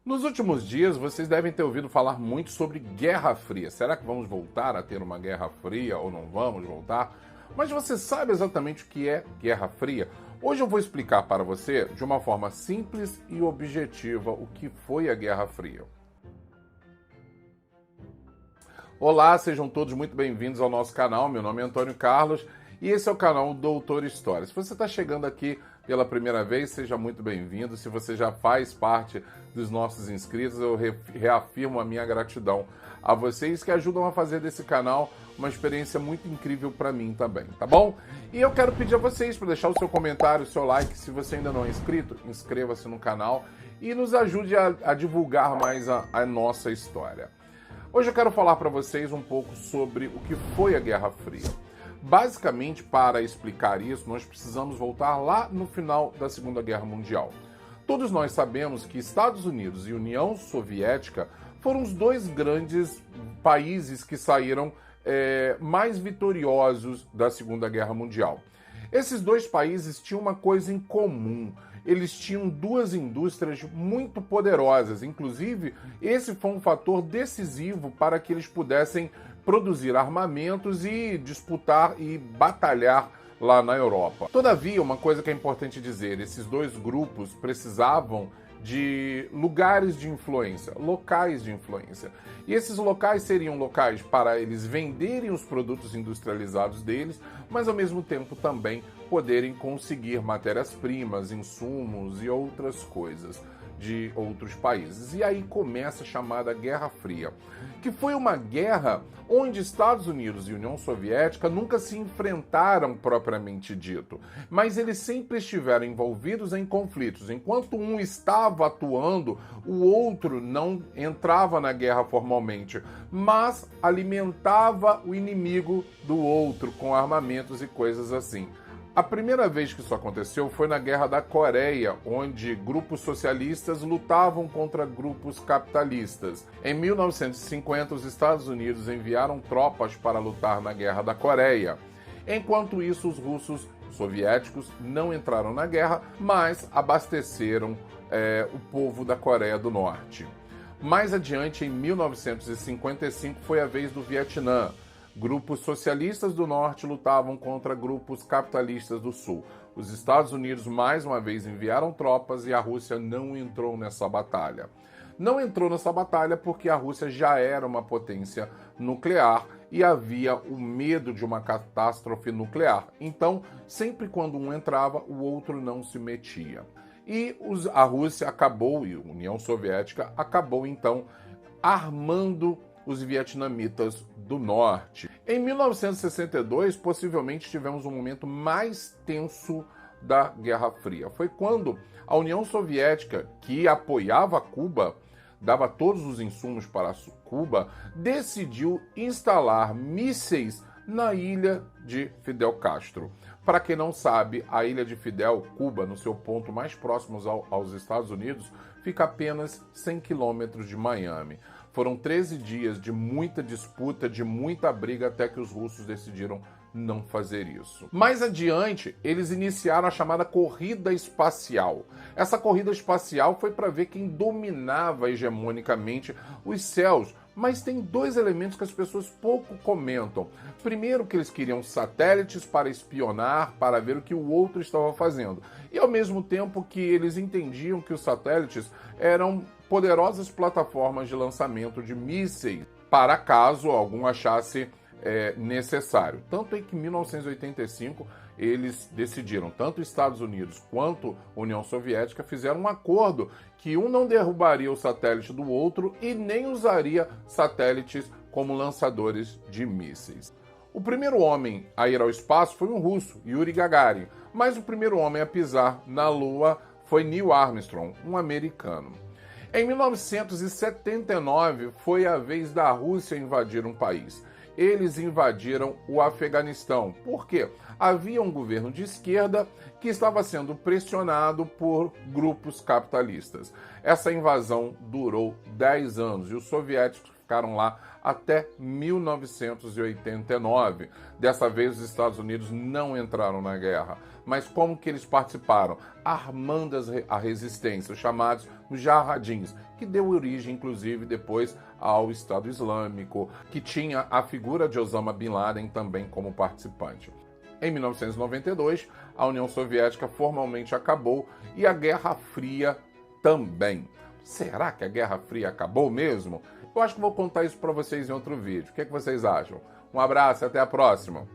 Nos últimos dias, vocês devem ter ouvido falar muito sobre Guerra Fria. Será que vamos voltar a ter uma Guerra Fria ou não vamos voltar? Mas você sabe exatamente o que é Guerra Fria? Hoje eu vou explicar para você, de uma forma simples e objetiva, o que foi a Guerra Fria. Olá, sejam todos muito bem-vindos ao nosso canal. Meu nome é Antônio Carlos e esse é o canal Doutor História. Se você está chegando aqui pela primeira vez, seja muito bem-vindo. Se você já faz parte dos nossos inscritos, eu reafirmo a minha gratidão a vocês que ajudam a fazer desse canal uma experiência muito incrível para mim também, tá bom? E eu quero pedir a vocês para deixar o seu comentário, o seu like. Se você ainda não é inscrito, inscreva-se no canal e nos ajude a divulgar mais a nossa história. Hoje eu quero falar para vocês um pouco sobre o que foi a Guerra Fria. Basicamente, para explicar isso, nós precisamos voltar lá no final da Segunda Guerra Mundial. Todos nós sabemos que Estados Unidos e União Soviética foram os dois grandes países que saíram mais vitoriosos da Segunda Guerra Mundial. Esses dois países tinham uma coisa em comum. Eles tinham duas indústrias muito poderosas. Inclusive, esse foi um fator decisivo para que eles pudessem produzir armamentos e disputar e batalhar lá na Europa. Todavia, uma coisa que é importante dizer, esses dois grupos precisavam de lugares de influência, locais de influência. E esses locais seriam locais para eles venderem os produtos industrializados deles, mas ao mesmo tempo também poderem conseguir matérias-primas, insumos e outras coisas de outros países. E aí começa a chamada Guerra Fria, que foi uma guerra onde Estados Unidos e União Soviética nunca se enfrentaram propriamente dito, mas eles sempre estiveram envolvidos em conflitos. Enquanto um estava atuando, o outro não entrava na guerra formalmente, mas alimentava o inimigo do outro com armamentos e coisas assim. A primeira vez que isso aconteceu foi na Guerra da Coreia, onde grupos socialistas lutavam contra grupos capitalistas. Em 1950, os Estados Unidos enviaram tropas para lutar na Guerra da Coreia. Enquanto isso, os russos soviéticos não entraram na guerra, mas abasteceram o povo da Coreia do Norte. Mais adiante, em 1955, foi a vez do Vietnã. Grupos socialistas do norte lutavam contra grupos capitalistas do sul. Os Estados Unidos mais uma vez enviaram tropas e a Rússia não entrou nessa batalha. Não entrou nessa batalha porque a Rússia já era uma potência nuclear e havia o medo de uma catástrofe nuclear. Então, sempre quando um entrava, o outro não se metia. E a Rússia acabou, e a União Soviética acabou então armando os vietnamitas do norte. Em 1962, possivelmente tivemos um momento mais tenso da Guerra Fria. Foi quando a União Soviética, que apoiava Cuba, dava todos os insumos para Cuba, decidiu instalar mísseis na ilha de Fidel Castro. Para quem não sabe, a ilha de Fidel, Cuba, no seu ponto mais próximo aos Estados Unidos, fica a apenas 100 quilômetros de Miami. Foram 13 dias de muita disputa, de muita briga, até que os russos decidiram não fazer isso. Mais adiante, eles iniciaram a chamada corrida espacial. Essa corrida espacial foi para ver quem dominava hegemonicamente os céus. Mas tem dois elementos que as pessoas pouco comentam. Primeiro, que eles queriam satélites para espionar, para ver o que o outro estava fazendo. E ao mesmo tempo que eles entendiam que os satélites eram poderosas plataformas de lançamento de mísseis, para caso algum achasse necessário. Tanto é que em 1985 eles decidiram, tanto Estados Unidos quanto União Soviética fizeram um acordo que um não derrubaria o satélite do outro e nem usaria satélites como lançadores de mísseis. O primeiro homem a ir ao espaço foi um russo, Yuri Gagarin, mas o primeiro homem a pisar na Lua foi Neil Armstrong, um americano. Em 1979 foi a vez da Rússia invadir um país. Eles invadiram o Afeganistão. Por quê? Havia um governo de esquerda que estava sendo pressionado por grupos capitalistas. Essa invasão durou 10 anos e os soviéticos ficaram lá até 1989. Dessa vez, os Estados Unidos não entraram na guerra. Mas como que eles participaram? Armando a resistência, os chamados mujahidins, que deu origem, inclusive, depois ao Estado Islâmico, que tinha a figura de Osama Bin Laden também como participante. Em 1992, a União Soviética formalmente acabou e a Guerra Fria também. Será que a Guerra Fria acabou mesmo? Eu acho que vou contar isso para vocês em outro vídeo. O que é que vocês acham? Um abraço e até a próxima!